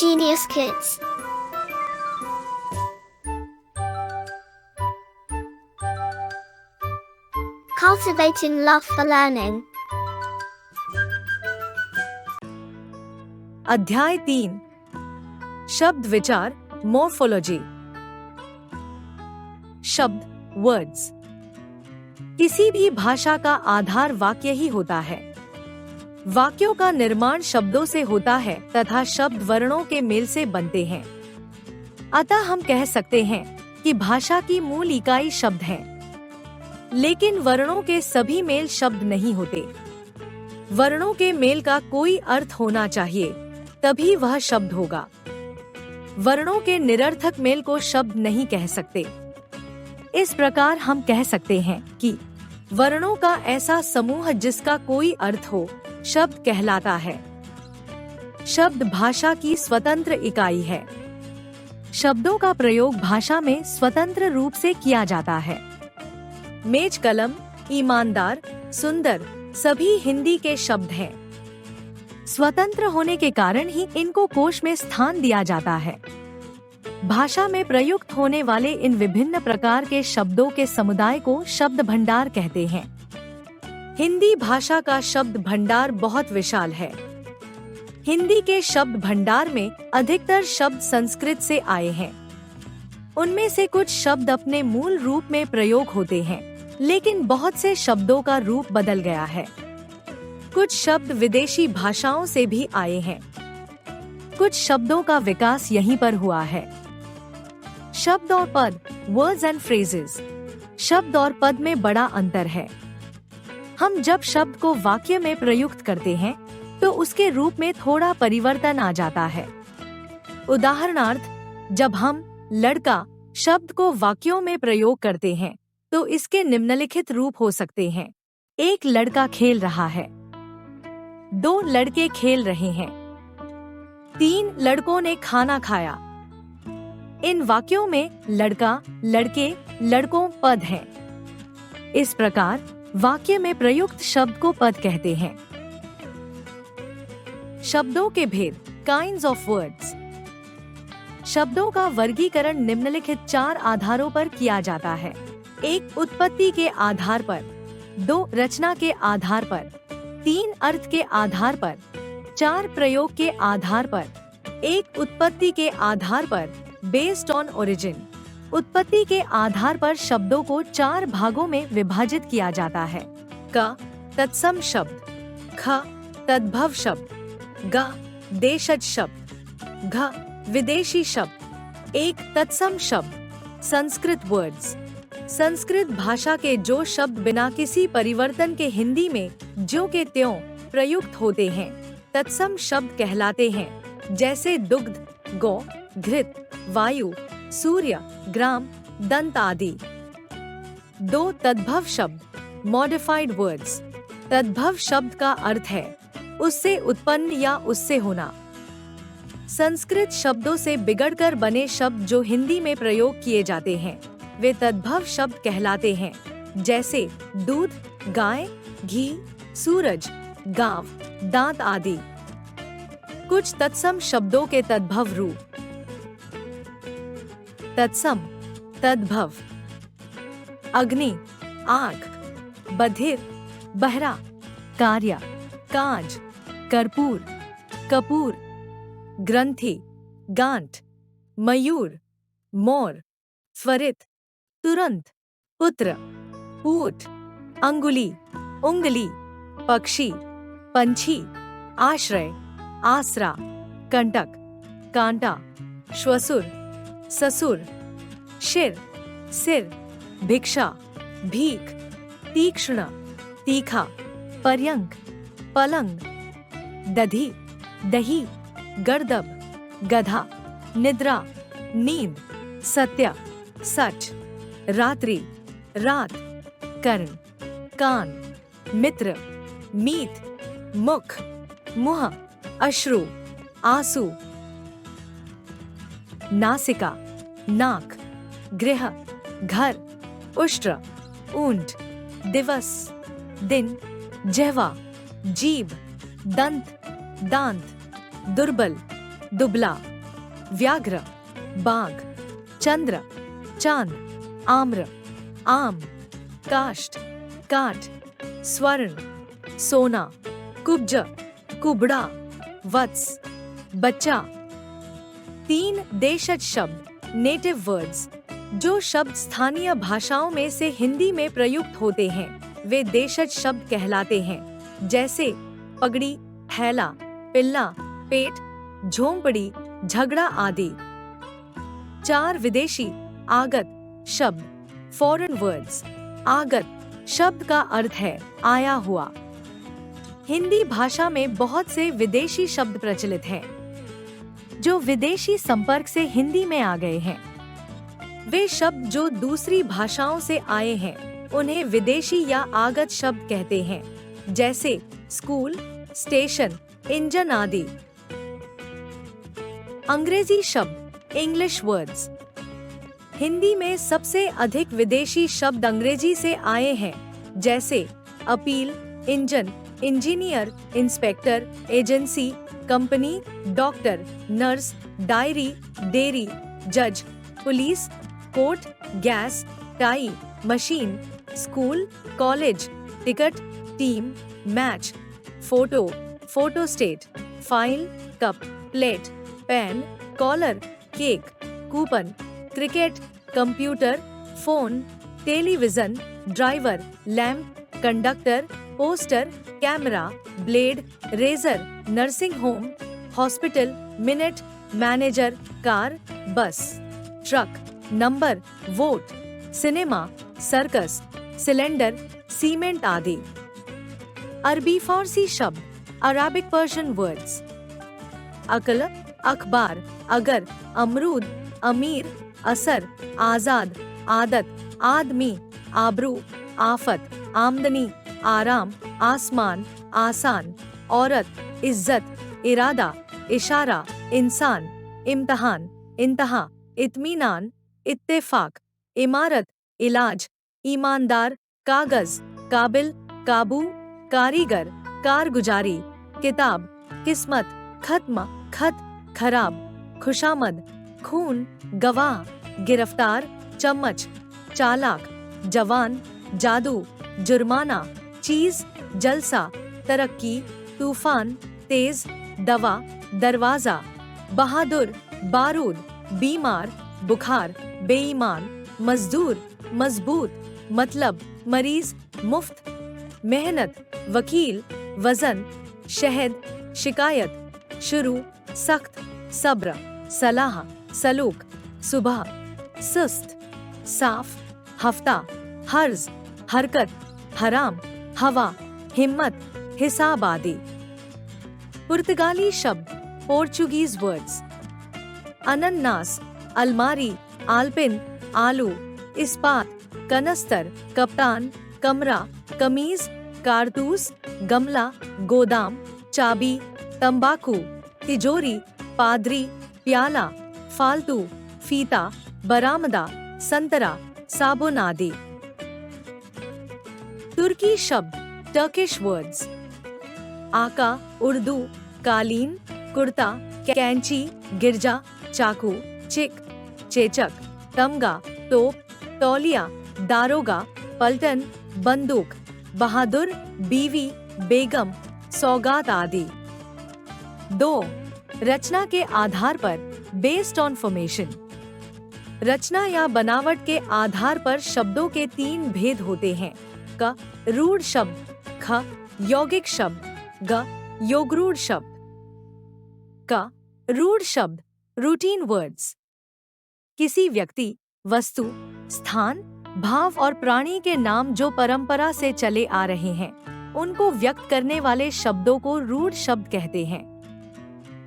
Genius Kids. Cultivating love for learning. अध्याय 3 शब्द विचार मॉर्फोलॉजी। शब्द वर्ड्स। किसी भी भाषा का आधार वाक्य ही होता है। वाक्यों का निर्माण शब्दों से होता है तथा शब्द वर्णों के मेल से बनते हैं। अतः हम कह सकते हैं कि भाषा की मूल इकाई शब्द है। लेकिन वर्णों के सभी मेल शब्द नहीं होते। वर्णों के मेल का कोई अर्थ होना चाहिए, तभी वह शब्द होगा। वर्णों के निरर्थक मेल को शब्द नहीं कह सकते। इस प्रकार हम कह सकते हैं कि वर्णों का ऐसा समूह जिसका कोई अर्थ हो, शब्द कहलाता है। शब्द भाषा की स्वतंत्र इकाई है। शब्दों का प्रयोग भाषा में स्वतंत्र रूप से किया जाता है। मेज कलम, ईमानदार, सुंदर सभी हिंदी के शब्द हैं। स्वतंत्र होने के कारण ही इनको कोश में स्थान दिया जाता है। भाषा में प्रयुक्त होने वाले इन विभिन्न प्रकार के शब्दों के समुदाय को शब्द भंडार कहते हैं। हिंदी भाषा का शब्द भंडार बहुत विशाल है। हिंदी के शब्द भंडार में अधिकतर शब्द संस्कृत से आए हैं। उनमें से कुछ शब्द अपने मूल रूप में प्रयोग होते हैं, लेकिन बहुत से शब्दों का रूप बदल गया है। कुछ शब्द विदेशी भाषाओं से भी आए हैं। कुछ शब्दों का विकास यहीं पर हुआ है। शब्द और पद, वर्ड्स एंड फ्रेजेस। शब्द और पद में बड़ा अंतर है। हम जब शब्द को वाक्य में प्रयुक्त करते हैं तो उसके रूप में थोड़ा परिवर्तन आ जाता है। उदाहरणार्थ, जब हम लड़का शब्द को वाक्यों में प्रयोग करते हैं तो इसके निम्नलिखित रूप हो सकते हैं। एक लड़का खेल रहा है। 2 लड़के खेल रहे हैं। 3 लड़कों ने खाना खाया। इन वाक्यों में लड़का, लड़के, लड़कों पद हैं। इस प्रकार वाक्य में प्रयुक्त शब्द को पद कहते हैं। शब्दों के भेद, काइंड्स ऑफ वर्ड्स। शब्दों का वर्गीकरण निम्नलिखित 4 आधारों पर किया जाता है। 1 उत्पत्ति के आधार पर, 2 रचना के आधार पर, 3 अर्थ के आधार पर, 4 प्रयोग के आधार पर, 1 उत्पत्ति के आधार पर, बेस्ड ऑन ओरिजिन। उत्पत्ति के आधार पर शब्दों को 4 भागों में विभाजित किया जाता है। क तत्सम शब्द, ख तद्भव शब्द, ग देशज शब्द, घ विदेशी शब्द। 1 तत्सम शब्द, संस्कृत वर्ड्स। संस्कृत भाषा के जो शब्द बिना किसी परिवर्तन के हिंदी में ज्यों के त्यों प्रयुक्त होते हैं, तत्सम शब्द कहलाते हैं, जैसे दुग्ध, गौ, घृत, वायु, सूर्य, ग्राम, दंत आदि। 2 तद्भव शब्द, मॉडिफाइड वर्ड्स। तद्भव शब्द का अर्थ है उससे उत्पन्न या उससे होना। संस्कृत शब्दों से बिगड़कर बने शब्द जो हिंदी में प्रयोग किए जाते हैं, वे तद्भव शब्द कहलाते हैं, जैसे दूध, गाय, घी, सूरज, गांव, दांत आदि। कुछ तत्सम शब्दों के तद्भव रूप। तत्सम, तद्भव। अग्नि, आग, बधिर, बहरा, कार्य, काज, कर्पूर, कपूर, ग्रंथि, गांठ, मयूर, मोर, स्वरित, तुरंत, पुत्र, ऊंट, अंगुली, उंगली, पक्षी, पंछी, आश्रय, आसरा, कंटक, कांटा, श्वसुर, ससुर, शिर, सिर, भिक्षा, भीख, तीक्ष्ण, तीखा, पर्यंक, पलंग, दधी, दही, गर्दब, गधा, निद्रा, नींद, सत्य, सच, रात्रि, रात, कर्ण, कान, मित्र, मीत, मुख, मुह, अश्रु, आंसू, नासिका, नाक, गृह, घर, उष्ट्र, ऊंट, दिवस, दिन, जिह्वा, जीभ, दंत, दांत, दुर्बल, दुबला। व्याघ्र, बाघ, चंद्र, चांद, आम्र, आम, काष्ठ, काठ, स्वर्ण, सोना, कुब्ज, कुबड़ा, वत्स, बच्चा। 3 देशज शब्द नेटिव वर्ड्स। जो शब्द स्थानीय भाषाओं में से हिंदी में प्रयुक्त होते हैं वे देशज शब्द कहलाते हैं, जैसे पगड़ी, थैला, पिल्ला, पेट, झोंपड़ी, झगड़ा आदि। 4 विदेशी आगत शब्द फॉरेन वर्ड्स। आगत शब्द का अर्थ है आया हुआ। हिंदी भाषा में बहुत से विदेशी शब्द प्रचलित हैं, जो विदेशी संपर्क से हिंदी में आ गए हैं। वे शब्द जो दूसरी भाषाओं से आए हैं उन्हें विदेशी या आगत शब्द कहते हैं, जैसे स्कूल, स्टेशन, इंजन आदि। अंग्रेजी शब्द इंग्लिश वर्ड्स। हिंदी में सबसे अधिक विदेशी शब्द अंग्रेजी से आए हैं, जैसे appeal, engine, engineer, inspector, agency, company, doctor, nurse, diary, dairy, जज, police, court, gas, tie, machine, school, college, ticket, team, match, photo, photostat, file, cup, plate, pen, collar, cake, coupon, cricket, computer, phone, television, driver, lamp, conductor, poster, camera, blade, razor, nursing home, hospital, minute, manager, car, bus, truck, number, vote, cinema, circus, cylinder, cement आदि। अरबी फारसी शब्द Arabic Persian words. अकल, अखबार, अगर, अमरूद, अमीर, असर, आजाद, आदत, आदमी, आबरू, आफत, आमदनी, आराम, आसमान, आसान, औरत, इज्जत, इरादा, इशारा, इंसान, इम्तहान, इंतहा, इत्मीनान, इत्तेफाक, इमारत, इलाज, ईमानदार, कागज, काबिल, काबू, कारीगर, कारगुजारी, किताब, किस्मत, खत्म, खत, खराब, खुशामद, खून, गवाह, गिरफ्तार, चम्मच, चालाक, जवान, जादू, जुर्माना, चीज, जलसा, तरक्की, तूफान, तेज, दवा, दरवाजा, बहादुर, बारूद, बीमार, बुखार, बेईमान, मजदूर, मजबूत, मतलब, मरीज, मुफ्त, मेहनत, वकील, वजन, शहद, शिकायत, शुरू, सख्त, सब्र, सलाह, सलूक, सुबह, सुस्त, साफ, हफ्ता, हर्ज, हरकत, हराम, हवा, हिम्मत, हिसाब आदि। पुर्तगाली शब्द पोर्चुगीज वर्ड्स। अनन्नास, अलमारी, आलपिन, आलू, इस्पात, कनस्तर, कप्तान, कमरा, कमीज, कारतूस, गमला, गोदाम, चाबी, तंबाकू, तिजोरी, पादरी, प्याला, फालतू, फीता, बरामदा, संतरा, साबुन आदि। तुर्की शब्द टर्किश वर्ड्स। आका, उर्दू, कालीन, कुर्ता, कैंची, गिरजा, चाकू, चिक, चेचक, तमगा, तोप, तौलिया, दारोगा, पलटन, बंदूक, बहादुर, बीवी, बेगम, सौगात आदि। 2. रचना के आधार पर बेस्ड ऑन फॉर्मेशन। रचना या बनावट के आधार पर शब्दों के 3 भेद होते हैं। क रूढ़ शब्द, ख यौगिक शब्द, ग योगरूढ़ शब्द। क रूढ़ शब्द रूटीन वर्ड्स। किसी व्यक्ति, वस्तु, स्थान, भाव और प्राणी के नाम जो परंपरा से चले आ रहे हैं उनको व्यक्त करने वाले शब्दों को रूढ़ शब्द कहते हैं।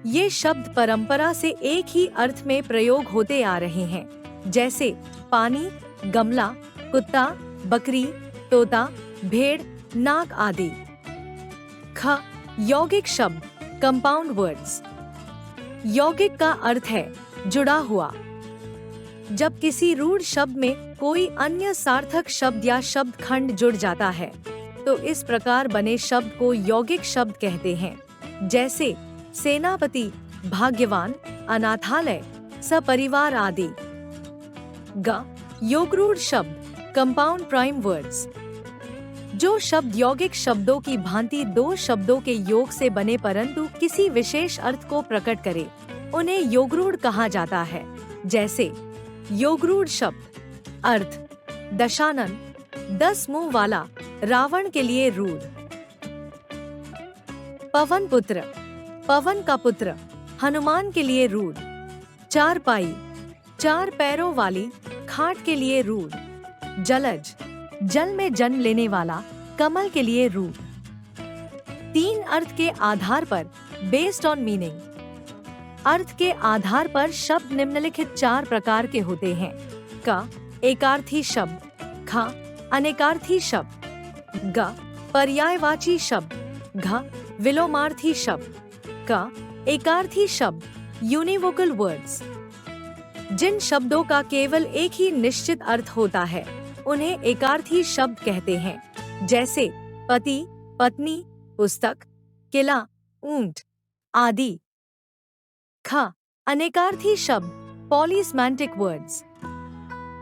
ये शब्द परंपरा से एक ही अर्थ में प्रयोग होते आ रहे हैं, जैसे पानी, गमला, कुत्ता, बकरी, तोता, भेड़, नाक आदि। ख यौगिक शब्द कंपाउंड वर्ड्स। यौगिक का अर्थ है जुड़ा हुआ। जब किसी रूढ़ शब्द में कोई अन्य सार्थक शब्द या शब्द खंड जुड़ जाता है तो इस प्रकार बने शब्द को यौगिक शब्द कहते हैं, जैसे सेनापति, भाग्यवान, अनाथालय, सपरिवार आदि। ग, योगरूढ़ शब्द, कंपाउंड प्राइम वर्ड्स। जो शब्द यौगिक शब्दों की भांति दो शब्दों के योग से बने परंतु किसी विशेष अर्थ को प्रकट करे, उन्हें योगरूढ़ कहा जाता है। जैसे योगरूढ़ शब्द, अर्थ दशानन, 10 मुंह वाला, रावण के लिए रूढ़। पवन पुत्र, पवन का पुत्र, हनुमान के लिए रूढ़। चारपाई, 4 पैरों वाली, खाट के लिए रूढ़। जलज, जल में जन्म लेने वाला, कमल के लिए रूढ़। 3 अर्थ के आधार पर, बेस्ड ऑन मीनिंग। अर्थ के आधार पर शब्द निम्नलिखित 4 प्रकार के होते हैं। क, एकार्थी शब्द। ख, अनेकार्थी शब्द। ग, पर्यायवाची शब्द। घ, विलोमार्थी शब्द। क, एकार्थी शब्द, यूनिवोकल वर्ड्स। जिन शब्दों का केवल एक ही निश्चित अर्थ होता है, उन्हें एकार्थी शब्द कहते हैं। जैसे पति, पत्नी, पुस्तक, किला, ऊंट आदि। ख, अनेकार्थी शब्द, पॉलीसेमांटिक वर्ड्स।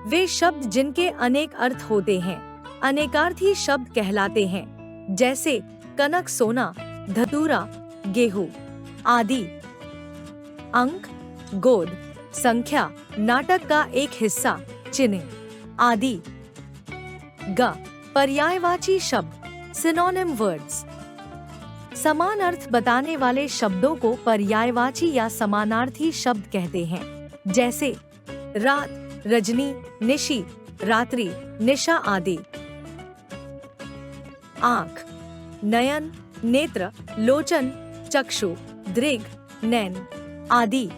वे शब्द जिनके अनेक अर्थ होते हैं, अनेकार्थी शब्द कहलाते हैं। जैसे कनक, सोना, धतूरा, गेहूं आदि। अंक, गोद, संख्या, नाटक का एक हिस्सा, चिन्ह आदि। ग, पर्यायवाची शब्द, सिनोनिम वर्ड्स। समान अर्थ बताने वाले शब्दों को पर्यायवाची या समानार्थी शब्द कहते हैं। जैसे रात, रजनी, निशी, रात्रि, निशा आदि। आँख, नयन, नेत्र, लोचन, चक्षु, दृग, नैन आदि।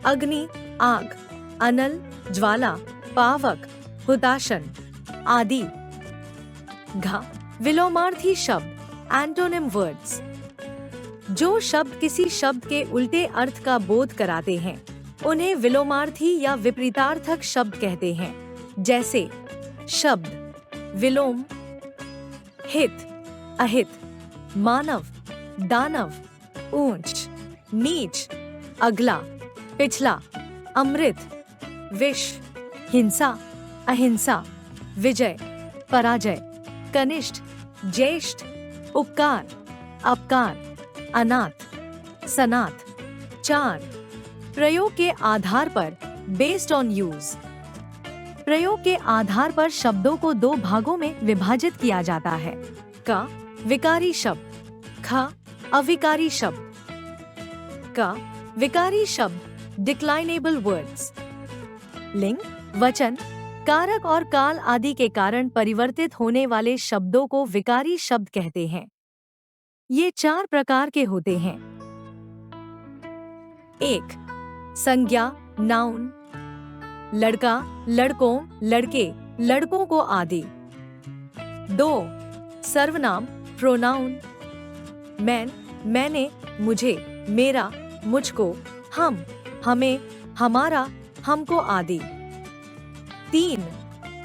अग्नि, आग, अनल, ज्वाला, पावक, हुताशन आदि। घ, विलोमार्थी शब्द, एंटोनिम वर्ड्स। जो शब्द किसी शब्द के उल्टे अर्थ का बोध कराते हैं, उन्हें विलोमार्थी या विपरीतार्थक शब्द कहते हैं। जैसे शब्द, विलोम, हित, अहित, मानव, दानव, ऊंच, नीच, अगला, पिछला, अमृत, विष, हिंसा, अहिंसा, विजय, पराजय, कनिष्ठ, ज्येष्ठ, उपकार, अपकार, अनाथ, सनाथ। 4, प्रयोग के आधार पर, बेस्ड ऑन यूज। प्रयोग के आधार पर शब्दों को 2 भागों में विभाजित किया जाता है। क, विकारी शब्द। ख, अविकारी शब्द। क, विकारी शब्द, डिक्लाइनेबल वर्ड्स। लिंग, वचन, कारक और काल आदि के कारण परिवर्तित होने वाले शब्दों को विकारी शब्द कहते हैं। ये 4 प्रकार के होते हैं। 1, संज्ञा, नाउन, लड़का, लड़कों, लड़के, लड़कों को आदि। 2, सर्वनाम, प्रोनाउन, मैं, मैंने, मुझे, मेरा, मुझको, हम, हमें, हमारा, हमको आदि। 3,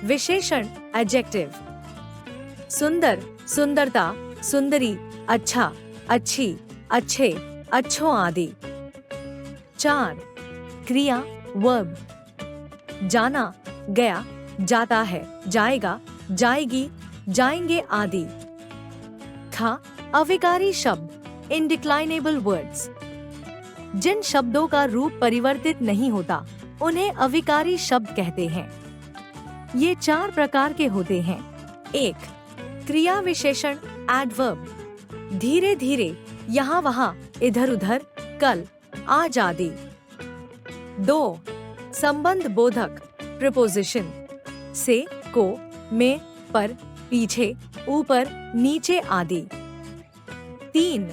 विशेषण, एडजेक्टिव, सुंदर, सुंदरता, सुंदरी, अच्छा, अच्छी, अच्छे, अच्छों आदि। 4, क्रिया, वर्ब, जाना, गया, जाता है, जाएगा, जाएगी, जाएंगे आदि। ख, अविकारी शब्द, इनडिक्लाइनेबल वर्ड्स। जिन शब्दों का रूप परिवर्तित नहीं होता, उन्हें अविकारी शब्द कहते हैं। ये 4 प्रकार के होते हैं। 1, क्रिया विशेषण, एडवर्ब, धीरे धीरे, यहाँ वहाँ, इधर उधर, कल, आज आदि। 2, संबंध बोधक, प्रीपोजिशन, से, को, में, पर, पीछे, ऊपर, नीचे आदि। 3,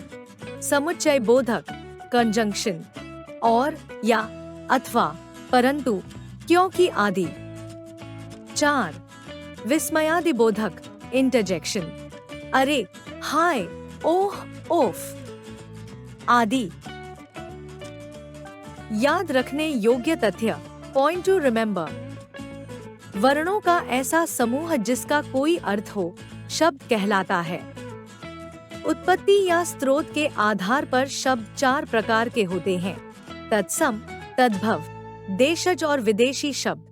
समुच्चय बोधक, कंजंक्शन, और, या, अथवा, परंतु, क्योंकि आदि। 4, विस्मयादि बोधक, इंटरजेक्शन, अरे, हाय, ओह, ओफ आदि। याद रखने योग्य तथ्य, पॉइंट टू रिमेम्बर। वर्णों का ऐसा समूह जिसका कोई अर्थ हो, शब्द कहलाता है। उत्पत्ति या स्रोत के आधार पर शब्द 4 प्रकार के होते हैं। तत्सम, तद्भव, देशज और विदेशी शब्द।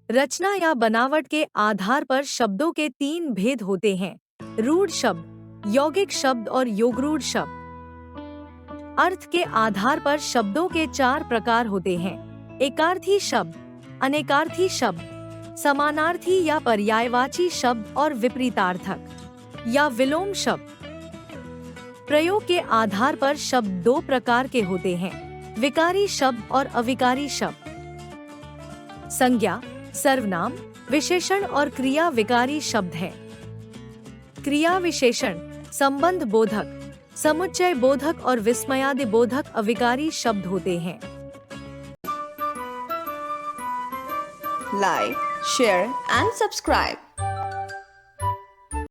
रचना या बनावट के आधार पर शब्दों के 3 भेद होते हैं: रूढ़ शब्द, यौगिक शब्द और योगरूढ़ शब्द। अर्थ के आधार पर शब्दों के 4 प्रकार होते हैं: एकार्थी शब्द, अनेकार्थी शब्द, समानार्थी या पर्यायवाची शब्द और विपरीतार्थक या विलोम शब्द। प्रयोग के आधार पर शब्द 2 प्रकार के होते हैं: विकारी शब्द और अविकारी शब्द। संज्ञा, सर्वनाम, विशेषण और क्रिया विकारी शब्द है। क्रिया विशेषण संबंध बोधक, समुच्चय बोधक और विस्मयादि बोधक अविकारी शब्द होते हैं। Like, share and subscribe.